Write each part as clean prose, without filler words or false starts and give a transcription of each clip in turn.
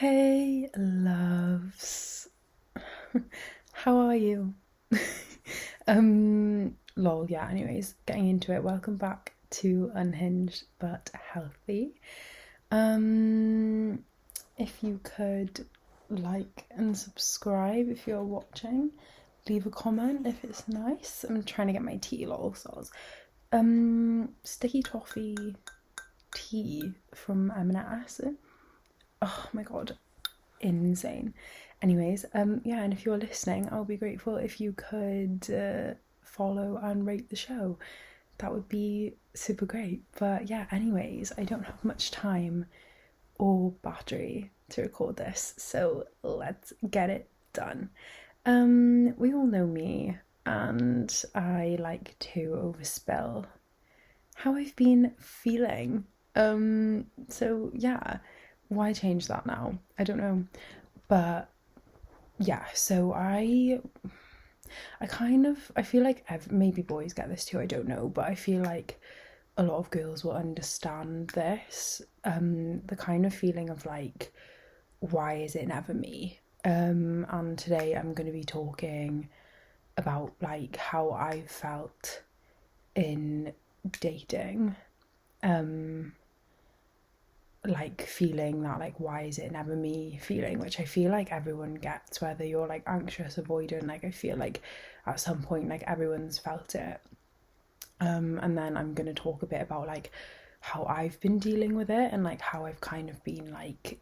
Hey, loves. How are you? Lol, yeah, anyways, getting into it. Welcome back to Unhinged but Healthy. Um, if you could like and subscribe if you're watching, leave a comment if it's nice. I'm trying to get my tea, lol, soz. Sticky toffee tea from M&S. Oh my god, insane. Anyways, yeah, and if you're listening, I'll be grateful if you could follow and rate the show. That would be super great. But yeah, anyways, I don't have much time or battery to record this, so let's get it done. We all know me, and I like to overspill how I've been feeling. So yeah, why change that now? I don't know. But yeah, so I feel like maybe boys get this too, I don't know, but I feel like a lot of girls will understand this, the kind of feeling of like, why is it never me? And today I'm going to be talking about like how I felt in dating, um like feeling that like why is it never me feeling, which I feel like everyone gets, whether you're like anxious, avoidant, like I feel like at some point like everyone's felt it. And then I'm going to talk a bit about like how I've been dealing with it and like how I've kind of been like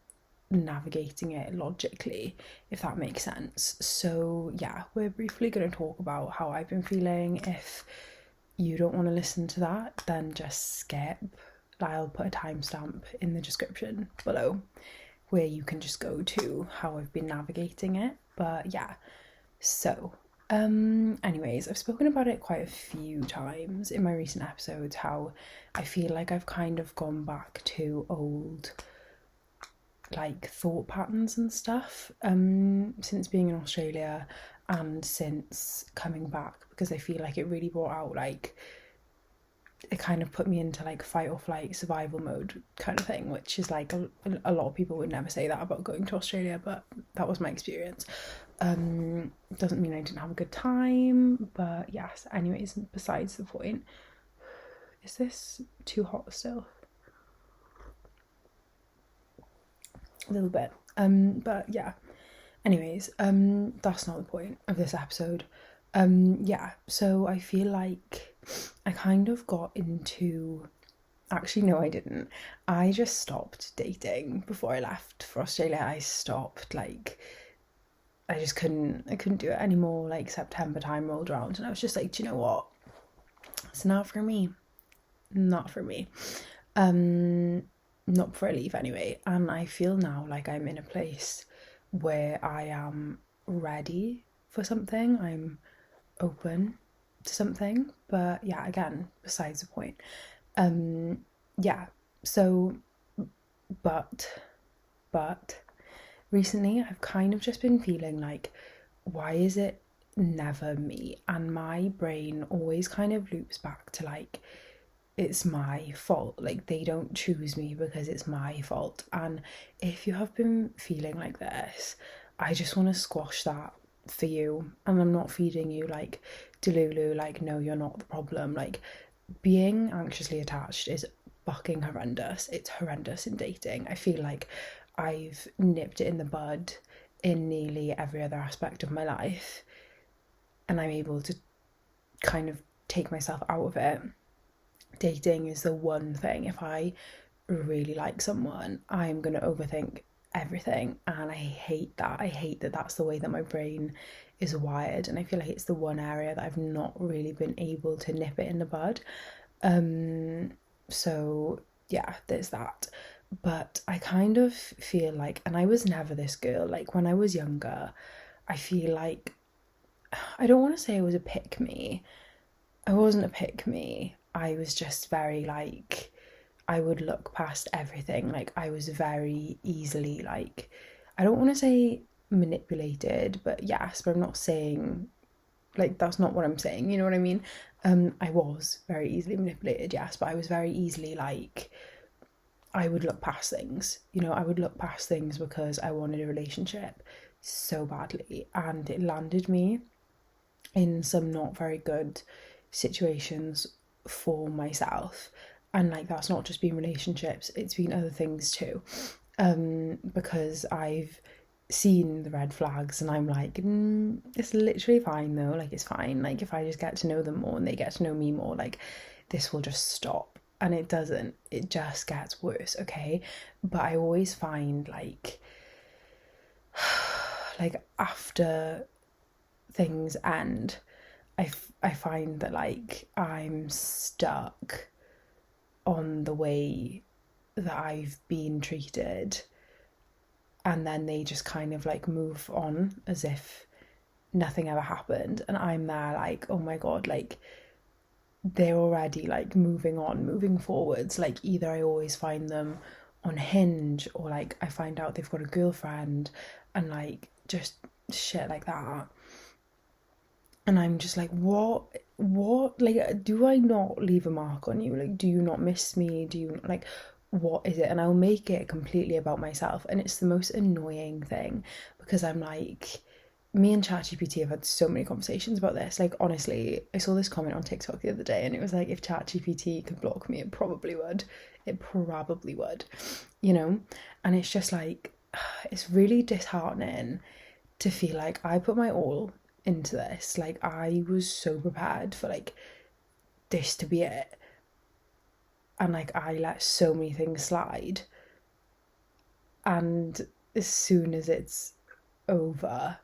navigating it logically, if that makes sense. So yeah, we're briefly going to talk about how I've been feeling. If you don't want to listen to that, then just skip. I'll put a timestamp in the description below where you can just go to how I've been navigating it. But yeah, so anyways, I've spoken about it quite a few times in my recent episodes, how I feel like I've kind of gone back to old like thought patterns and stuff since being in Australia and since coming back, because I feel like it really brought out like it kind of put me into like fight or flight survival mode kind of thing, which is like a lot of people would never say that about going to Australia, but that was my experience. Doesn't mean I didn't have a good time, but yes, anyways, besides the point. Is this too hot still? A little bit. But yeah, anyways, that's not the point of this episode. Yeah, so I feel like I kind of got into, actually no, I didn't. I just stopped dating before I left for Australia. I stopped, like I couldn't do it anymore. Like September time rolled around and I was just like, do you know what, it's not for me, not for me. um Not before I leave anyway. And I feel now like I'm in a place where I am ready for something. I'm open to something. But yeah, again, besides the point. Yeah. So but but recently I've kind of just been feeling like, why is it never me? And my brain always kind of loops back to like, it's my fault. Like they don't choose me because it's my fault. And if you have been feeling like this, I just want to squash that for you. And I'm not feeding you like delulu, like no, you're not the problem. Like being anxiously attached is fucking horrendous. It's horrendous in dating. I feel like I've nipped it in the bud in nearly every other aspect of my life, and I'm able to kind of take myself out of it. Dating is the one thing, if I really like someone, I'm going to overthink everything. And I hate that. I hate that that's the way that my brain is wired. And I feel like it's the one area that I've not really been able to nip it in the bud. So yeah, there's that. But I kind of feel like, and I was never this girl, like when I was younger, I feel like, I don't want to say I was a pick me. I wasn't a pick me. I was just very like, I would look past everything. Like I was very easily like, I don't want to say manipulated, but yes, but I'm not saying like that's not what I'm saying. You know what I mean? I was very easily manipulated, yes, but I was very easily like I would look past things. You know, I would look past things because I wanted a relationship so badly, and it landed me in some not very good situations for myself. And like, that's not just been relationships, it's been other things too. Because I've seen the red flags and I'm like, it's literally fine though, like it's fine, like if I just get to know them more and they get to know me more, like this will just stop. And it doesn't, it just gets worse, okay? But I always find like after things end, I find that like I'm stuck on the way that I've been treated, and then they just kind of like move on as if nothing ever happened, and I'm there like, oh my god, like they're already like moving on, moving forwards. Like either I always find them on Hinge, or like I find out they've got a girlfriend, and like just shit like that. And I'm just like, what, like, do I not leave a mark on you? Like, do you not miss me? Do you, like, what is it? And I'll make it completely about myself, and it's the most annoying thing, because I'm like, me and ChatGPT have had so many conversations about this. Like, honestly, I saw this comment on TikTok the other day, and it was like, if ChatGPT could block me, it probably would. It probably would, you know? And it's just like, it's really disheartening to feel like I put my all into this. Like, I was so prepared for like this to be it, and like I let so many things slide, and as soon as it's over,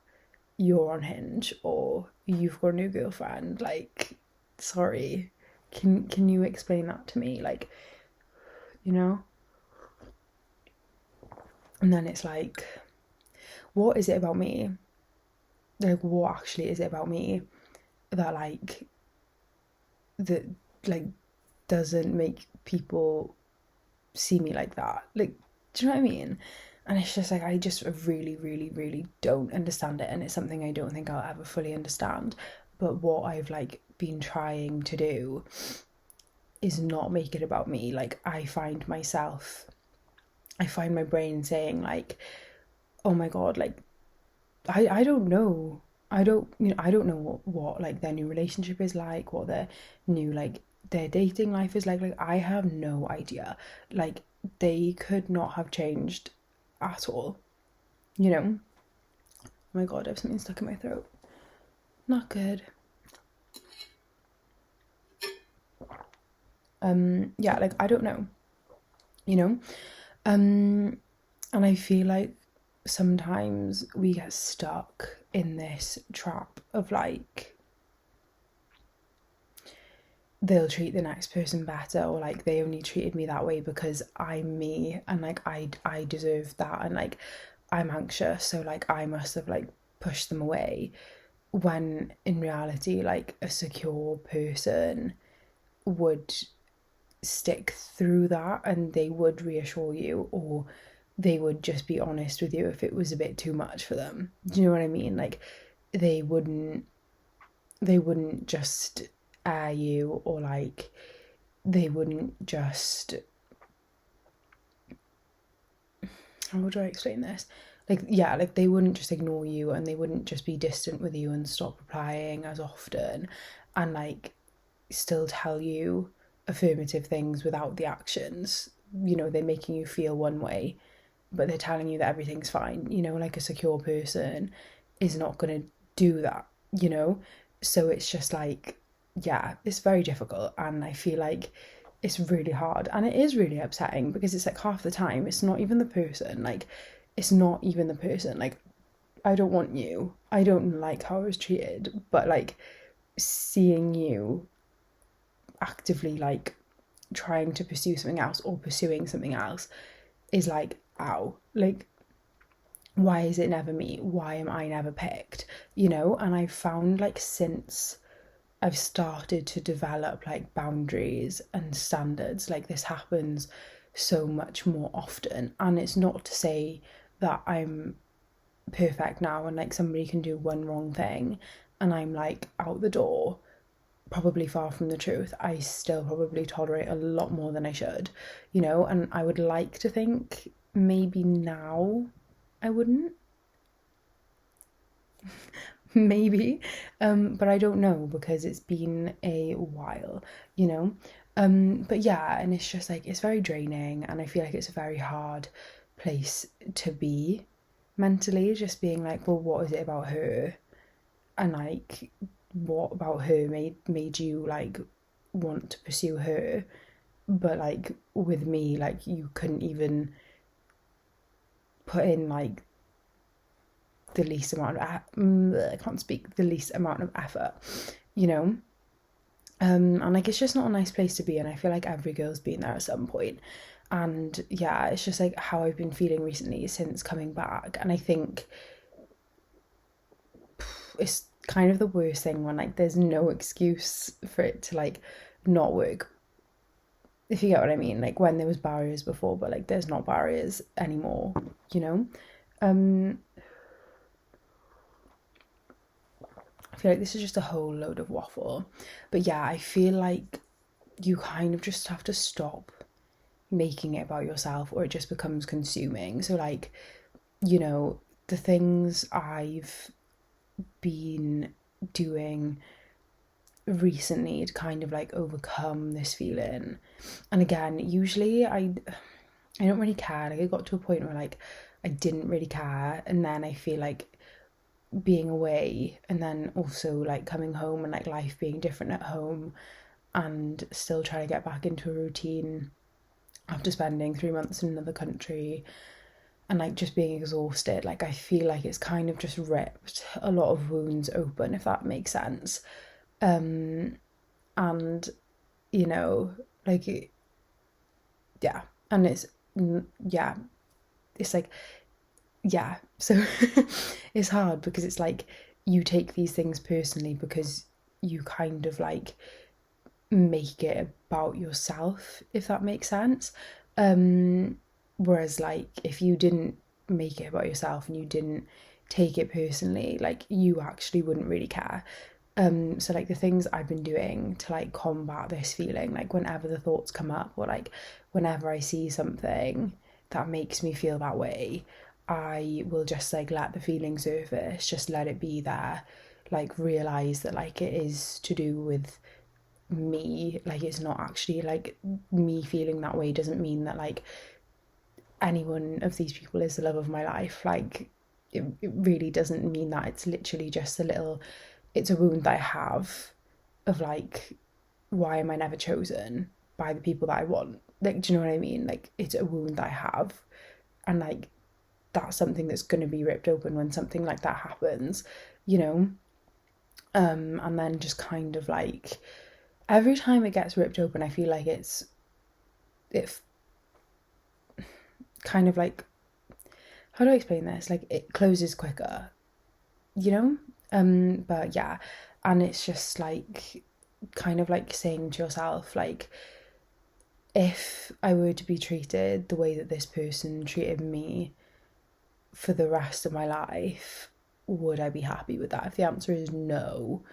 you're on Hinge or you've got a new girlfriend. Like, sorry, can you explain that to me? Like, you know? And then it's like, what is it about me? Like, what actually is it about me that that like doesn't make people see me like that? Like, do you know what I mean? And it's just like, I just really, really, really don't understand it, and it's something I don't think I'll ever fully understand. But what I've like been trying to do is not make it about me. Like, I find my brain saying like, oh my god, like I don't know. I don't know what like their new relationship is like, what their new like their dating life is like. Like, I have no idea. Like, they could not have changed at all, you know? Oh my god, I have something stuck in my throat. Not good. Yeah, like I don't know, you know? And I feel like sometimes we get stuck in this trap of like, they'll treat the next person better, or like they only treated me that way because I'm me, and like I deserve that, and like I'm anxious, so like I must have like pushed them away, when in reality like a secure person would stick through that, and they would reassure you, or they would just be honest with you if it was a bit too much for them. Do you know what I mean? Like, they wouldn't just air you, or like they wouldn't just, how would I explain this? Like, yeah, like they wouldn't just ignore you, and they wouldn't just be distant with you and stop replying as often, and like still tell you affirmative things without the actions. You know, they're making you feel one way, but they're telling you that everything's fine. You know, like a secure person is not going to do that, you know? So it's just like, yeah, it's very difficult. And I feel like it's really hard, and it is really upsetting, because it's like half the time it's not even the person. Like, it's not even the person. Like, I don't want you. I don't like how I was treated, but like seeing you actively like trying to pursue something else, or pursuing something else, is like, ow, like, why is it never me? Why am I never picked? You know? And I've found like, since I've started to develop like boundaries and standards, like this happens so much more often. And it's not to say that I'm perfect now, and like somebody can do one wrong thing and I'm like out the door. probably far from the truth. I still probably tolerate a lot more than I should, you know, and I would like to think maybe now I wouldn't. Maybe, but I don't know because it's been a while, you know. But yeah, and it's just like it's very draining, and I feel like it's a very hard place to be mentally, just being like, well, what is it about her? And like, what about her made you like want to pursue her? But like with me, like you couldn't even put in like the least amount of I can't speak, the least amount of effort, you know. And like it's just not a nice place to be, and I feel like every girl's been there at some point. And yeah, it's just like how I've been feeling recently since coming back, and I think it's kind of the worst thing when like there's no excuse for it to like not work, if you get what I mean. Like when there was barriers before, but like there's not barriers anymore, you know. I feel like this is just a whole load of waffle. But yeah, I feel like you kind of just have to stop making it about yourself or it just becomes consuming. So, like, you know, the things I've been doing recently to kind of like overcome this feeling. And again, usually I don't really care. Like, I got to a point where like I didn't really care, and then I feel like being away and then also like coming home and like life being different at home and still trying to get back into a routine after spending 3 months in another country and like just being exhausted, like I feel like it's kind of just ripped a lot of wounds open, if that makes sense. And you know, like yeah, and yeah, it's like yeah, so it's hard because it's like you take these things personally because you kind of like make it about yourself, if that makes sense. Whereas like if you didn't make it about yourself and you didn't take it personally, like you actually wouldn't really care. So like the things I've been doing to like combat this feeling, like whenever the thoughts come up or like whenever I see something that makes me feel that way, I will just like let the feeling surface, just let it be there, like realize that like it is to do with me, like it's not actually like me feeling that way doesn't mean that like any one of these people is the love of my life. Like it really doesn't mean that. It's literally just it's a wound that I have of like, why am I never chosen by the people that I want? Like, do you know what I mean? Like it's a wound that I have, and like that's something that's going to be ripped open when something like that happens, you know. And then just kind of like every time it gets ripped open, I feel like it kind of like, how do I explain this? Like it closes quicker, you know. But yeah, and it's just like kind of like saying to yourself like, if I were to be treated the way that this person treated me for the rest of my life, would I be happy with that? If the answer is no,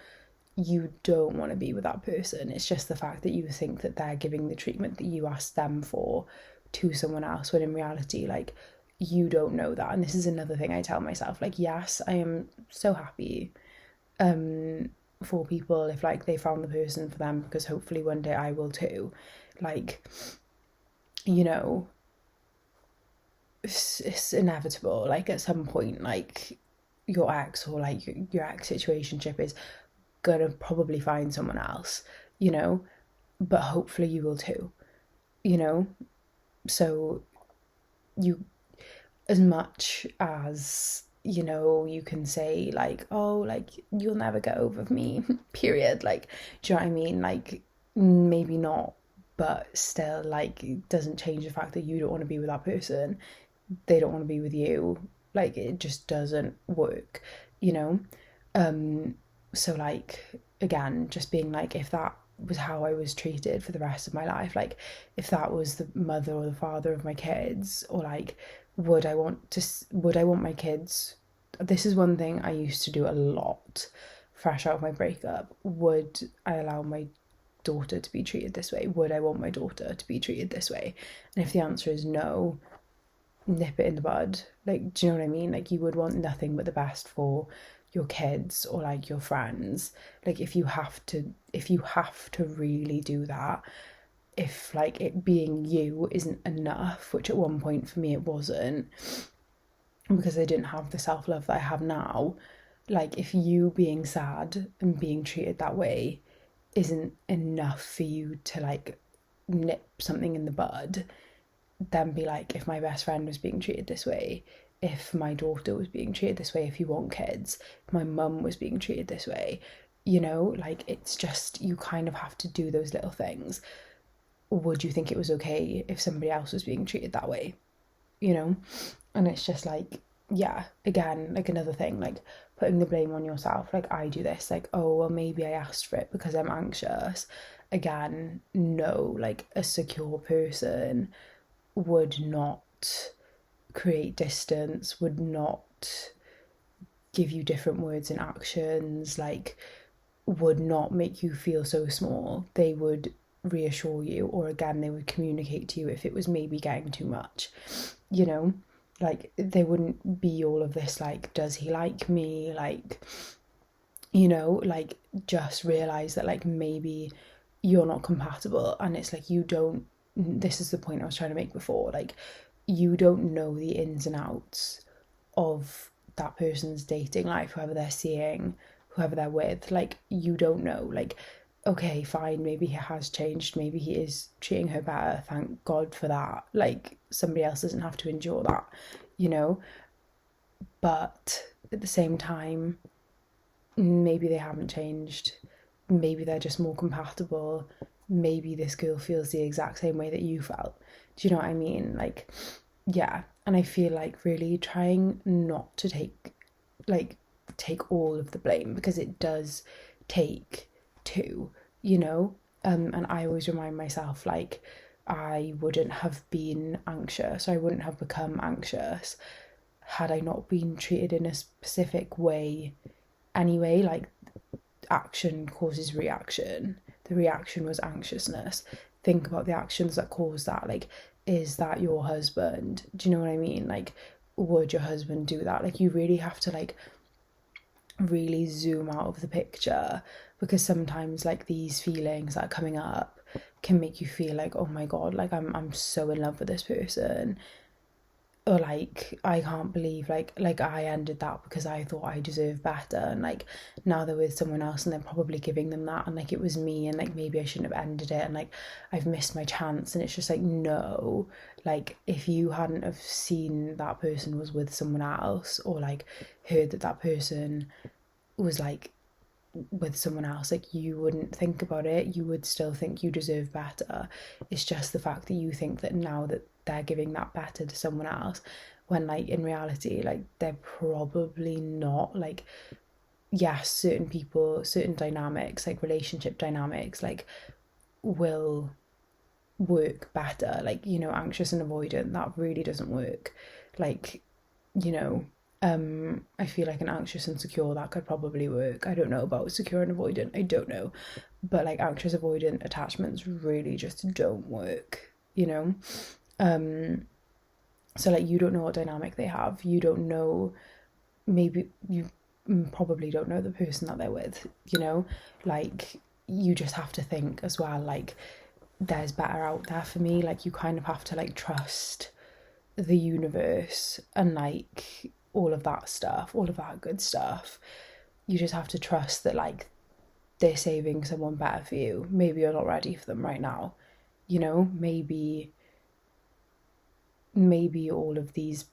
you don't want to be with that person. It's just the fact that you think that they're giving the treatment that you asked them for to someone else, when in reality, like, you don't know that. And this is another thing I tell myself, like, yes, I am so happy for people if like they found the person for them, because hopefully one day I will too. Like, you know, it's inevitable, like at some point, like your ex or like your ex situationship is gonna probably find someone else, you know, but hopefully you will too, you know. So you, as much as, you know, you can say like, oh, like you'll never get over me period, like, do you know what I mean? Like maybe not, but still, like, it doesn't change the fact that you don't want to be with that person, they don't want to be with you. Like it just doesn't work, you know. So like, again, just being like, if that was how I was treated for the rest of my life, like if that was the mother or the father of my kids, or like, would I want my kids, this is one thing I used to do a lot fresh out of my breakup, would I allow my daughter to be treated this way? Would I want my daughter to be treated this way? And if the answer is no, nip it in the bud. Like, do you know what I mean? Like, you would want nothing but the best for your kids or like your friends. Like, if you have to really do that, if like it being you isn't enough, which at one point for me it wasn't, because I didn't have the self-love that I have now, like if you being sad and being treated that way isn't enough for you to like nip something in the bud, then be like, if my best friend was being treated this way, if my daughter was being treated this way, if you want kids, if my mum was being treated this way, you know, like it's just, you kind of have to do those little things. Would you think it was okay if somebody else was being treated that way? You know? And it's just like, yeah, again, like another thing, like putting the blame on yourself. Like I do this, like, oh, well, maybe I asked for it because I'm anxious. Again, no, like a secure person would not create distance, would not give you different words and actions, like would not make you feel so small. They would reassure you, or again, they would communicate to you if it was maybe getting too much, you know? Like they wouldn't be all of this like, does he like me? Like, you know, like just realize that like maybe you're not compatible, and it's like you don't, this is the point I was trying to make before, like you don't know the ins and outs of that person's dating life, whoever they're seeing, whoever they're with, like you don't know. Like, okay, fine, maybe he has changed, maybe he is treating her better, thank God for that, like somebody else doesn't have to endure that, you know? But at the same time, maybe they haven't changed, maybe they're just more compatible, maybe this girl feels the exact same way that you felt. Do you know what I mean? Like, yeah. And I feel like really trying not to take all of the blame, because it does take two, you know? And I always remind myself, like, I wouldn't have been anxious, I wouldn't have become anxious had I not been treated in a specific way anyway. Like, action causes reaction. The reaction was anxiousness. Think about the actions that cause that. Like, is that your husband? Do you know what I mean? Like, would your husband do that? Like, you really have to like really zoom out of the picture, because sometimes like these feelings that are coming up can make you feel like, oh my God, like I'm so in love with this person, or like I can't believe like I ended that because I thought I deserved better, and like now they're with someone else and they're probably giving them that, and like it was me, and like maybe I shouldn't have ended it, and like I've missed my chance. And it's just like, no, like if you hadn't have seen that person was with someone else, or like heard that that person was like with someone else, like you wouldn't think about it, you would still think you deserve better. It's just the fact that you think that now that they're giving that better to someone else, when like in reality, like they're probably not. Like, yes, certain people, certain dynamics, like relationship dynamics, like will work better. Like, you know, anxious and avoidant, that really doesn't work. Like, you know, I feel like an anxious and secure, that could probably work. I don't know about secure and avoidant, I don't know. But like anxious avoidant attachments really just don't work, you know? So like you don't know what dynamic they have. You don't know, maybe you probably don't know the person that they're with, you know? Like you just have to think as well, like there's better out there for me. Like you kind of have to like trust the universe and like all of that stuff, all of that good stuff. You just have to trust that like they're saving someone better for you. Maybe you're not ready for them right now, you know? Maybe all of these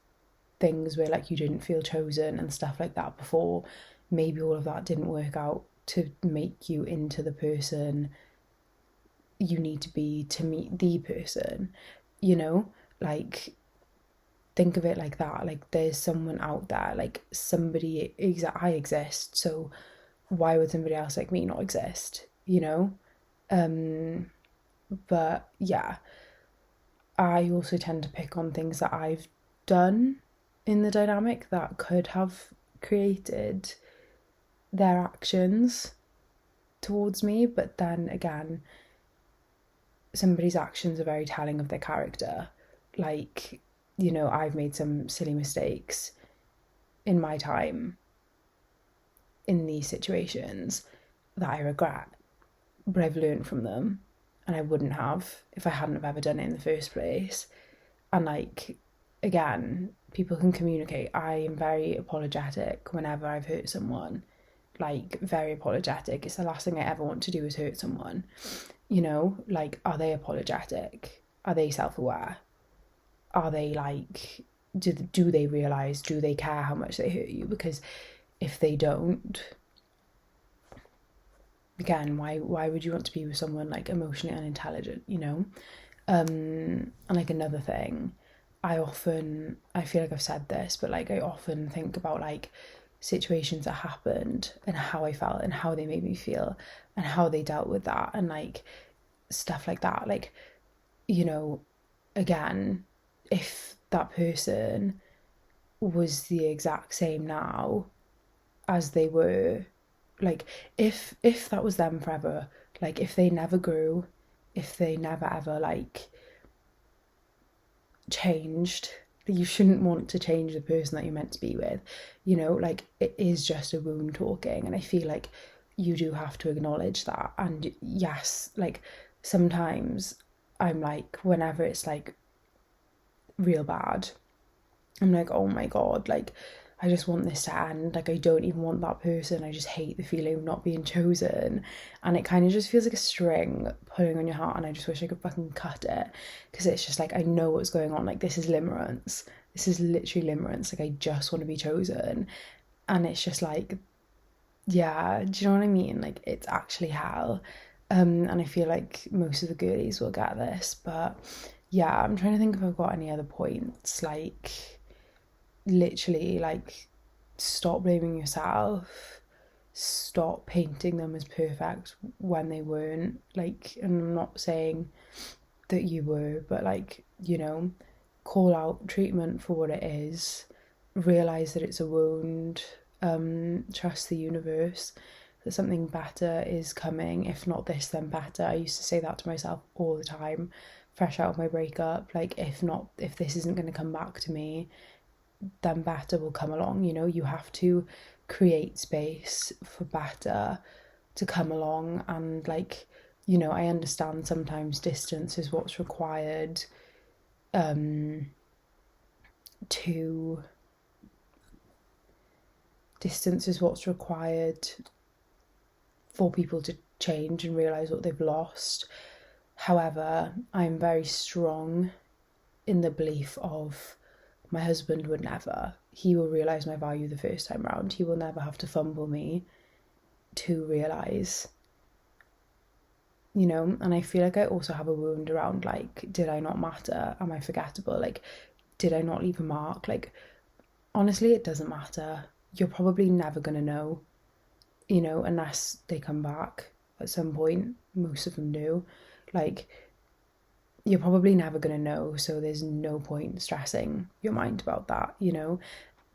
things where like you didn't feel chosen and stuff like that before, maybe all of that didn't work out to make you into the person you need to be to meet the person, you know? Like think of it like that. Like there's someone out there, like somebody, I exist, so why would somebody else like me not exist, you know? But yeah, I also tend to pick on things that I've done in the dynamic that could have created their actions towards me, but then again, somebody's actions are very telling of their character. Like, you know, I've made some silly mistakes in my time in these situations that I regret, but I've learned from them, and I wouldn't have if I hadn't have ever done it in the first place. And like, again, people can communicate. I am very apologetic whenever I've hurt someone, like very apologetic. It's the last thing I ever want to do is hurt someone, you know. Like, are they apologetic? Are they self-aware? Are they like, do they realize, do they care how much they hurt you? Because if they don't, again, why would you want to be with someone like emotionally unintelligent, you know? And like, another thing, I feel like I've said this, but like, I often think about like situations that happened and how I felt and how they made me feel and how they dealt with that, and like stuff like that. Like, you know, again, if that person was the exact same now as they were, like, if that was them forever, like if they never grew, if they never ever like changed, you shouldn't want to change the person that you're meant to be with, you know. Like, it is just a wound talking, and I feel like you do have to acknowledge that. And yes, like, sometimes I'm like, whenever it's like real bad, I'm like, oh my god, like, I just want this to end. Like, I don't even want that person. I just hate the feeling of not being chosen. And it kind of just feels like a string pulling on your heart, and I just wish I could fucking cut it. Because it's just like, I know what's going on. Like, this is limerence. This is literally limerence. Like, I just want to be chosen. And it's just like, yeah, do you know what I mean? Like, it's actually hell. And I feel like most of the girlies will get this. But yeah, I'm trying to think if I've got any other points. Like, literally, like, stop blaming yourself, stop painting them as perfect when they weren't. Like, and I'm not saying that you were, but like, you know, call out treatment for what it is, realize that it's a wound, trust the universe that something better is coming. If not this, then better. I used to say that to myself all the time, fresh out of my breakup. Like, if this isn't going to come back to me, then better will come along. You know, you have to create space for better to come along. And like, you know, I understand sometimes distance is what's required for people to change and realize what they've lost. However, I'm very strong in the belief of, my husband would never. He will realise my value the first time round. He will never have to fumble me to realise, you know. And I feel like I also have a wound around, like, did I not matter? Am I forgettable? Like, did I not leave a mark? Like, honestly, it doesn't matter. You're probably never going to know, you know, unless they come back at some point. Most of them do. Like, you're probably never going to know, so there's no point stressing your mind about that, you know.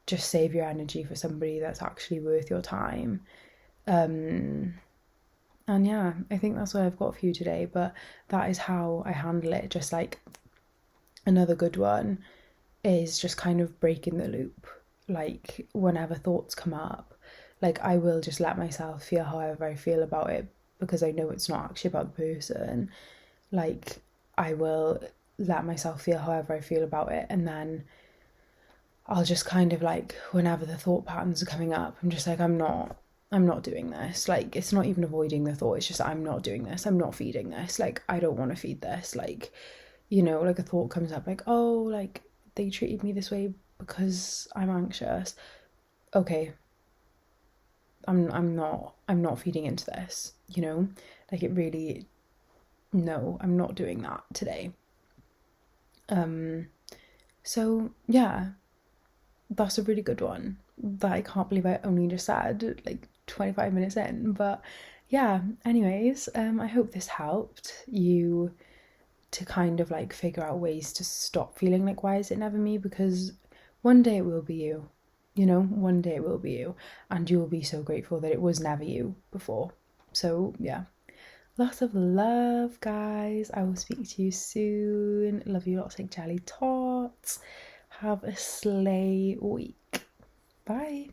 Just save your energy for somebody that's actually worth your time. And yeah, I think that's what I've got for you today, but that is how I handle it. Just like, another good one is just kind of breaking the loop. Like, whenever thoughts come up, like, I will just let myself feel however I feel about it, because I know it's not actually about the person. Like, I will let myself feel however I feel about it, and then I'll just kind of like, whenever the thought patterns are coming up, I'm just like, I'm not doing this. Like, it's not even avoiding the thought, it's just, I'm not doing this, I'm not feeding this. Like, I don't want to feed this. Like, you know, like, a thought comes up like, oh, like, they treated me this way because I'm anxious. Okay, I'm not feeding into this, you know. Like, it really, no, I'm not doing that today. So yeah, that's a really good one that I can't believe I only just said like 25 minutes in. But yeah, anyways, I hope this helped you to kind of like figure out ways to stop feeling like, why is it never me? Because one day it will be you. you know, one day it will be you, and you'll be so grateful that it was never you before. So yeah, lots of love, guys. I will speak to you soon. Love you lots like jelly tots. Have a slay week. Bye.